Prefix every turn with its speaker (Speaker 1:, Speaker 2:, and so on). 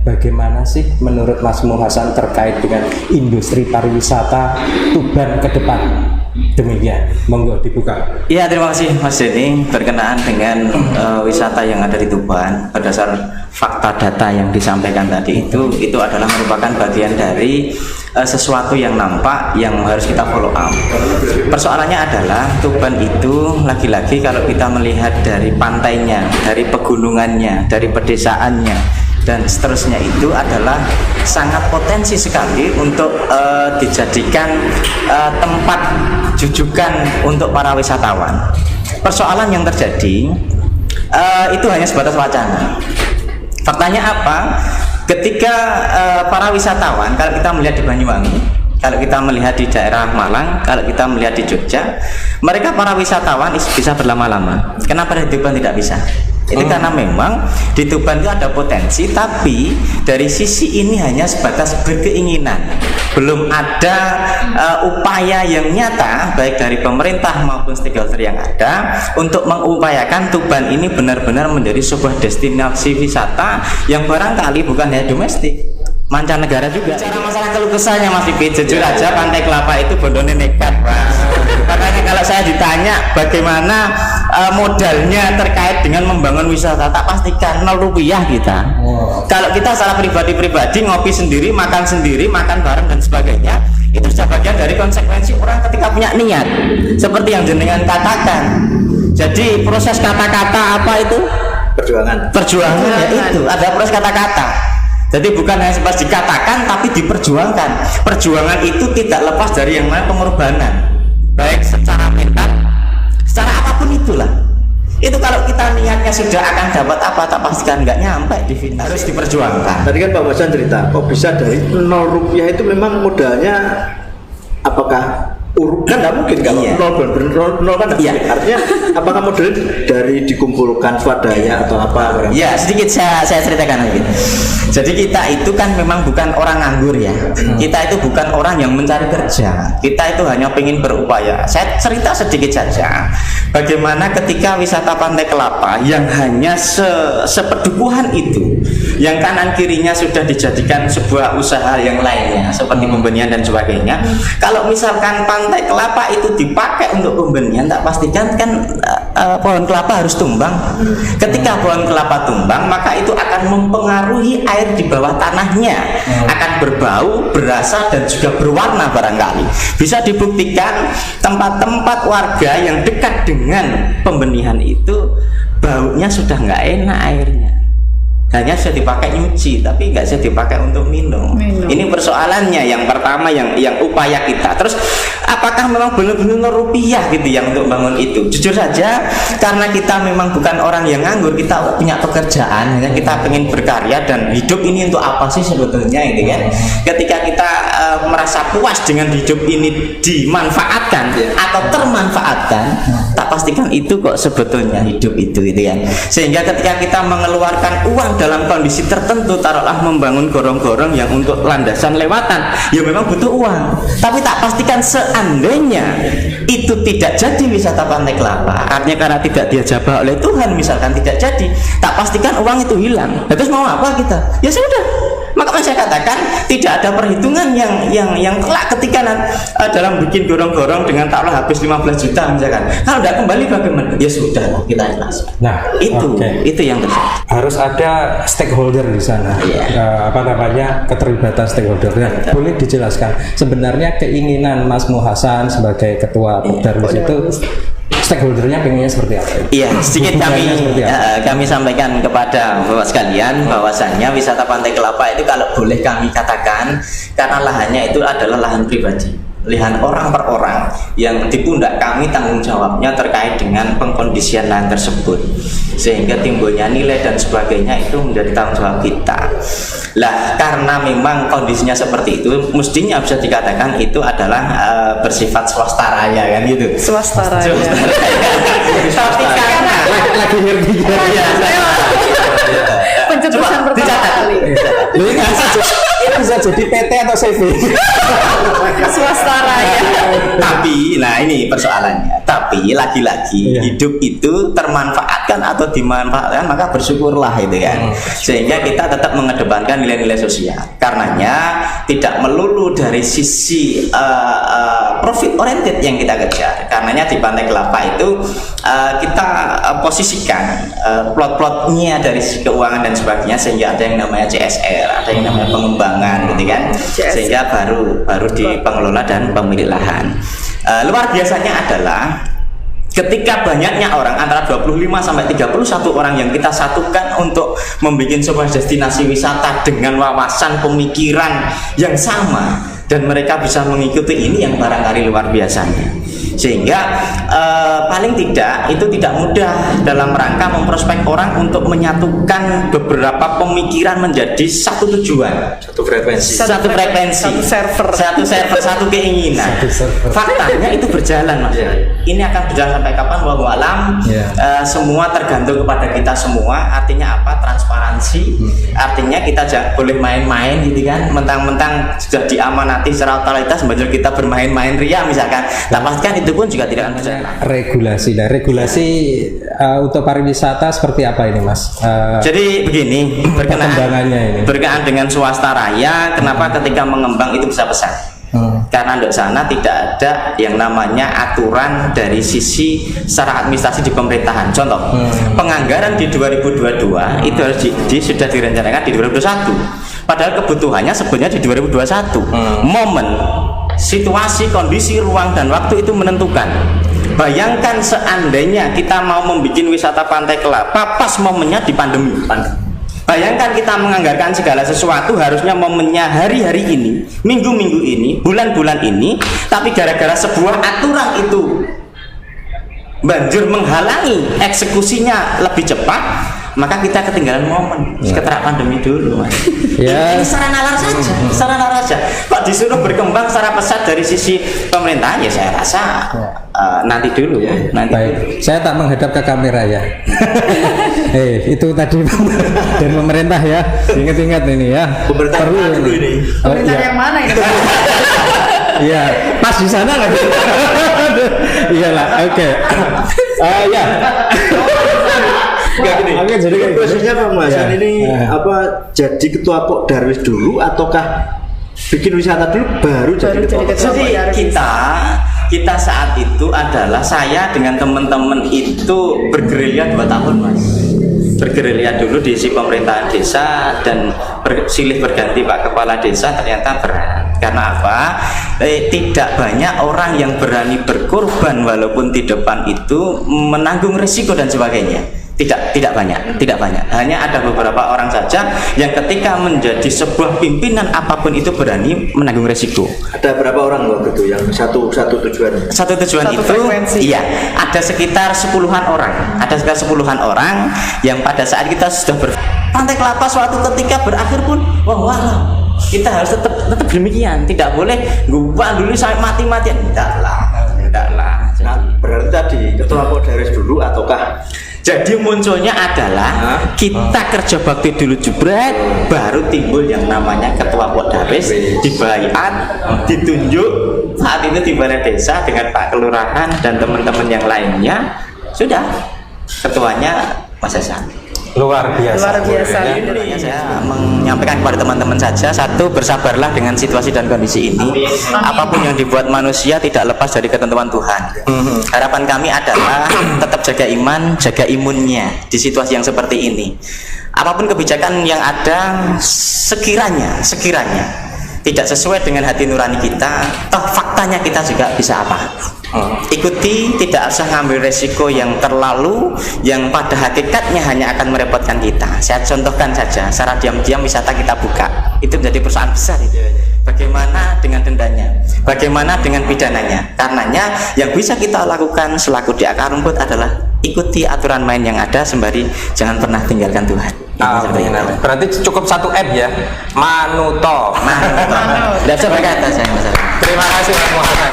Speaker 1: Bagaimana sih menurut Mas Muhasan terkait dengan industri pariwisata Tuban ke depan? Demikian, monggo dibuka.
Speaker 2: Iya, terima kasih Mas Denny. Berkenaan dengan wisata yang ada di Tuban, berdasar fakta data yang disampaikan tadi itu adalah merupakan bagian dari sesuatu yang nampak yang harus kita follow up. Persoalannya adalah Tuban itu lagi-lagi kalau kita melihat dari pantainya, dari pegunungannya, dari pedesaannya dan seterusnya, itu adalah sangat potensi sekali untuk dijadikan tempat jujukan untuk para wisatawan. Persoalan yang terjadi itu hanya sebatas wacana. Faktanya apa? Ketika para wisatawan, kalau kita melihat di Banyuwangi, kalau kita melihat di daerah Malang, kalau kita melihat di Jogja, mereka para wisatawan bisa berlama-lama. Kenapa di Tuban tidak bisa? Itu karena memang di Tuban itu ada potensi, tapi dari sisi ini hanya sebatas berkeinginan. Belum ada upaya yang nyata baik dari pemerintah maupun stakeholder yang ada untuk mengupayakan Tuban ini benar-benar menjadi sebuah destinasi wisata yang barangkali bukan hanya domestik, mancanegara juga. Cara masalah keluh kesahnya Mas Pipit, jujur aja Pantai Kelapa itu bondone nekat, Mas. Makanya kalau saya ditanya bagaimana modalnya terkait dengan membangun wisata, tak pastikan 0 rupiah kita. Kalau kita salah pribadi-pribadi, ngopi sendiri, makan bareng dan sebagainya, itu sudah bagian dari konsekuensi orang ketika punya niat. Seperti yang jenengan katakan. Jadi proses kata-kata apa itu? Perjuangan ya itu, ada proses kata-kata. Jadi bukan hanya sepas dikatakan, tapi diperjuangkan. Perjuangan itu tidak lepas dari yang namanya pengorbanan, baik secara mental, secara apapun itulah. Itu kalau kita niatnya sudah akan dapat apa, tak pastikan nggak nyampe di final. Harus diperjuangkan.
Speaker 3: Tadi kan Pak Hasan cerita, kok bisa dari 0 rupiah itu memang modalnya apakah kan nggak mungkin kalau nol kan nggak mungkin. Artinya apakah modalnya dari dikumpulkan swadaya atau apa?
Speaker 2: Ya, sedikit saya ceritakan lagi. Jadi kita itu kan memang bukan orang nganggur ya. Kita itu bukan orang yang mencari kerja. Kita itu hanya ingin berupaya. Saya cerita sedikit saja. Bagaimana ketika wisata Pantai Kelapa yang hanya sepedukuhan itu, yang kanan kirinya sudah dijadikan sebuah usaha yang lainnya seperti pembenihan dan sebagainya. Kalau misalkan Pantai Kelapa itu dipakai untuk pembenihan, tak pastikan kan pohon kelapa harus tumbang. Ketika pohon kelapa tumbang, maka itu akan mempengaruhi air di bawah tanahnya, akan berbau, berasa dan juga berwarna barangkali. Bisa dibuktikan tempat-tempat warga yang dekat dengan pembenihan itu baunya sudah nggak enak airnya. Hanya bisa dipakai nyuci, tapi nggak bisa dipakai untuk minum. Ini persoalannya yang pertama, yang upaya kita. Terus apakah memang benar-benar rupiah gitu yang untuk bangun itu? Jujur saja, karena kita memang bukan orang yang nganggur, kita punya pekerjaan, hanya kita pengen berkarya dan hidup ini untuk apa sih sebetulnya, gitu kan? Ketika kita merasa puas dengan hidup ini dimanfaatkan atau termanfaatkan, tak pastikan itu kok sebetulnya hidup itu, gitu ya. Sehingga ketika kita mengeluarkan uang dalam kondisi tertentu, taruhlah membangun gorong-gorong yang untuk landasan lewatan, ya memang butuh uang. Tapi tak pastikan seandainya itu tidak jadi wisata Pantai Kelapa, artinya karena tidak diajabah oleh Tuhan, misalkan tidak jadi, tak pastikan uang itu hilang. Terus mau apa kita? Ya sudah. Maka saya katakan tidak ada perhitungan yang kelak ketika dalam bikin gorong-gorong dengan taruhlah habis 15 juta misalkan. Kalau tidak kembali bagaimana? Ya sudah, kita ikhlas.
Speaker 1: Nah,
Speaker 2: itu yang terjadi.
Speaker 1: Harus ada stakeholder di sana. Keterlibatan stakeholder. Nah, boleh dijelaskan sebenarnya keinginan Mas Muhasan sebagai ketua Perdarwis itu stakeholdernya pengennya seperti apa?
Speaker 2: Iya, sedikit kami sampaikan kepada Bapak sekalian bahwasannya wisata Pantai Kelapa itu kalau boleh kami katakan, karena lahannya itu adalah lahan pribadi, lahan orang per orang, yang di pundak kami tanggung jawabnya terkait dengan pengkondisian lahan tersebut, sehingga timbulnya nilai dan sebagainya itu menjadi tanggung jawab kita. Lah, karena memang kondisinya seperti itu, mestinya bisa dikatakan itu adalah bersifat swastaraya kan gitu.
Speaker 4: Swastaraya.
Speaker 2: Tapi karena
Speaker 1: lagi ngerti
Speaker 4: pencetusan pertama kali.
Speaker 1: Ini bisa jadi PT atau CV.
Speaker 4: Swastaraya.
Speaker 2: Tapi, nah ini persoalannya. Tapi lagi-lagi
Speaker 1: Iya.
Speaker 2: hidup itu termanfaatkan atau dimanfaatkan, maka bersyukurlah itu kan. Sehingga kita tetap mengedepankan nilai-nilai sosial. Karenanya tidak melulu dari sisi profit oriented yang kita kejar. Karenanya di Pantai Kelapa itu kita posisikan plot-plotnya dari sisi keuangan dan sebagainya, sehingga ada yang namanya CSR, ada yang namanya pengembangan gitu kan. Sehingga baru di pengelola dan pemilik lahan. Luar biasanya adalah ketika banyaknya orang, antara 25 sampai 31 orang yang kita satukan untuk membuat sebuah destinasi wisata dengan wawasan pemikiran yang sama, dan mereka bisa mengikuti ini yang barangkali luar biasanya. Sehingga paling tidak itu tidak mudah dalam rangka memprospek orang untuk menyatukan beberapa pemikiran menjadi satu tujuan,
Speaker 3: Satu frekuensi.
Speaker 2: satu frekuensi, satu server, satu keinginan. Faktanya itu berjalan, Mas. Ini akan berjalan sampai kapan? Wallahu alam. Semua tergantung kepada kita semua. Artinya apa? Transparansi. Artinya kita jangan boleh main-main gitu kan. Mentang-mentang sudah diamanati secara totalitas, sambil kita bermain-main ria misalkan. Nah, pastikan itu pun juga tidak akan berjalan.
Speaker 1: Regulasi. Nah, regulasi untuk pariwisata seperti apa ini, Mas?
Speaker 2: Jadi begini,
Speaker 1: perkembangannya ini.
Speaker 2: berkenaan dengan swasta raya, kenapa ketika mengembang itu bisa besar? Karena di sana tidak ada yang namanya aturan dari sisi secara administrasi di pemerintahan. Contoh, penganggaran di 2022 itu harus sudah direncanakan di 2021. Padahal kebutuhannya sebenarnya di 2021. Momen, situasi, kondisi, ruang dan waktu itu menentukan. Bayangkan seandainya kita mau membuat wisata Pantai Kelapa pas momennya di pandemi. Bayangkan kita menganggarkan segala sesuatu harusnya momennya hari-hari ini, minggu-minggu ini, bulan-bulan ini, tapi gara-gara sebuah aturan itu banjir menghalangi eksekusinya lebih cepat, maka kita ketinggalan momen. Setelah pandemi dulu, Mas. Ini secara nalar saja, secara nalar saja. Kok disuruh berkembang secara pesat dari sisi pemerintahan, ya saya rasa nanti dulu ya. Nanti.
Speaker 1: Baik, saya tak menghadap ke kamera ya. Itu tadi dan pemerintah ya, ingat-ingat ini ya.
Speaker 3: Pemerintah
Speaker 1: Perlu
Speaker 3: dulu ini.
Speaker 4: Pemerintah yang mana ini?
Speaker 1: Iya, pas di sana nggak? Iyalah, oke. Ya.
Speaker 3: Enggak gini.
Speaker 1: Oke, jadi kayak
Speaker 3: prosesnya pembahasan
Speaker 1: Ya.
Speaker 3: ini apa jadi ketua Pok Darwis dulu ataukah bikin wisata dulu baru jadi ketua Pok?
Speaker 2: Jadi kita saat itu adalah saya dengan teman-teman itu bergerilya 2 tahun, Mas. Bergerilya dulu di si pemerintahan desa dan silih berganti Pak Kepala Desa, ternyata berat. Karena apa? Tidak banyak orang yang berani berkorban walaupun di depan itu menanggung risiko dan sebagainya. Tidak banyak. Hanya ada beberapa orang saja yang ketika menjadi sebuah pimpinan apapun itu berani menanggung risiko.
Speaker 3: Ada berapa orang waktu itu yang satu tujuan?
Speaker 2: Satu tujuan
Speaker 4: Satu
Speaker 2: itu,
Speaker 4: frekuensi.
Speaker 2: iya, ada sekitar 10-an orang. Ada sekitar 10-an orang yang pada saat kita sudah Pantai Kelapa suatu ketika berakhir pun, wah, kita harus tetap demikian. Tidak boleh gubah dulu sampai mati-matian. Tidak lah.
Speaker 3: Nah, berarti tadi ketua Pok Darwis dulu ataukah?
Speaker 2: Jadi munculnya adalah kita kerja bakti dulu jebret, baru timbul yang namanya ketua Pok Darwis, dibaiat, ditunjuk saat itu di balai desa dengan Pak Kelurahan dan teman-teman yang lainnya. Sudah, ketuanya Mas Hasan.
Speaker 1: Luar biasa.
Speaker 4: Luar biasa.
Speaker 2: Jadi saya menyampaikan kepada teman-teman saja, satu, bersabarlah dengan situasi dan kondisi ini. Apapun yang dibuat manusia tidak lepas dari ketentuan Tuhan. Harapan kami adalah tetap jaga iman, jaga imunnya di situasi yang seperti ini. Apapun kebijakan yang ada, sekiranya tidak sesuai dengan hati nurani kita, toh faktanya kita juga bisa apa? Ikuti, tidak usah ngambil resiko yang terlalu, yang pada hakikatnya hanya akan merepotkan kita. Saya contohkan saja, secara diam-diam wisata kita buka, itu menjadi perusahaan besar itu. Bagaimana dengan dendanya? Bagaimana dengan pidananya? Karenanya yang bisa kita lakukan selaku di akar rumput adalah ikuti aturan main yang ada, sembari jangan pernah tinggalkan Tuhan.
Speaker 5: Amin. Berarti cukup 1 M ya, Manuto.
Speaker 2: Tidak usah berkata saya.
Speaker 5: Terima kasih Mas Muhammad.